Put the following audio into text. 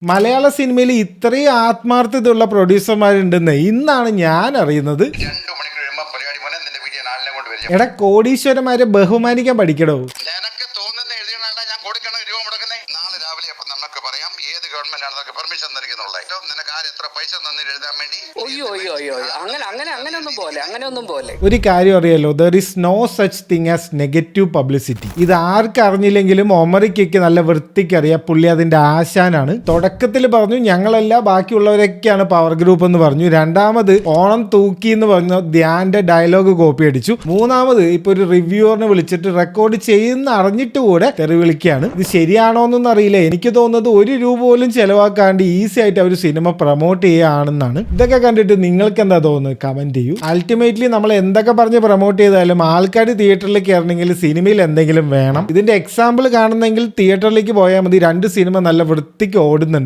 മലയാള സിനിമയിൽ ഇത്രയും ആത്മാർത്ഥതയുള്ള പ്രൊഡ്യൂസർമാരുണ്ടെന്ന് ഇന്നാണ് ഞാൻ അറിയുന്നത്. എടാ, കോടീശ്വരന്മാരെ ബഹുമാനിക്കാൻ പഠിക്കടോ. ഒരു കാര്യം അറിയാലോ, there is no such thing as negative publicity. ഇത് ആർക്ക് അറിഞ്ഞില്ലെങ്കിലും ഒമറിക്കയ്ക്ക് നല്ല വൃത്തിക്ക് അറിയാം. പുള്ളി അതിന്റെ ആശാനാണ്. തുടക്കത്തിൽ പറഞ്ഞു ഞങ്ങളല്ല ബാക്കിയുള്ളവരൊക്കെയാണ് പവർ ഗ്രൂപ്പ് എന്ന് പറഞ്ഞു. രണ്ടാമത് ഓണം തൂക്കി എന്ന് പറഞ്ഞു ധ്യാന്റെ ഡയലോഗ് കോപ്പി അടിച്ചു. മൂന്നാമത് ഇപ്പൊ ഒരു റിവ്യൂവറിനെ വിളിച്ചിട്ട് റെക്കോർഡ് ചെയ്യുന്ന അറിഞ്ഞിട്ട് കൂടെ തെറി വിളിക്കുകയാണ്. ഇത് ശരിയാണോ എന്നൊന്നും അറിയില്ല. എനിക്ക് തോന്നുന്നത് 1 രൂപ പോലും ചെലവാക്കാണ്ട് ഈസി ആയിട്ട് അവർ സിനിമ പ്രൊമോട്ട് ചെയ്യുകയാണെന്നാണ്. ഇതൊക്കെ കണ്ടിട്ട് നിങ്ങൾക്ക് എന്താ തോന്നുന്നത്? കമന്റ് ചെയ്യൂ. അൾട്ടിമേറ്റ്ലി നമ്മൾ എന്തൊക്കെ പറഞ്ഞ് പ്രൊമോട്ട് ചെയ്താലും ആൾക്കാർ തിയേറ്ററിലേക്ക് കയറണമെങ്കിൽ സിനിമയിൽ എന്തെങ്കിലും വേണം. ഇതിന്റെ എക്സാമ്പിൾ കാണുന്നെങ്കിൽ തിയേറ്ററിലേക്ക് പോയാൽ മതി. 2 സിനിമ നല്ല വൃത്തിക്ക് ഓടുന്നുണ്ട്.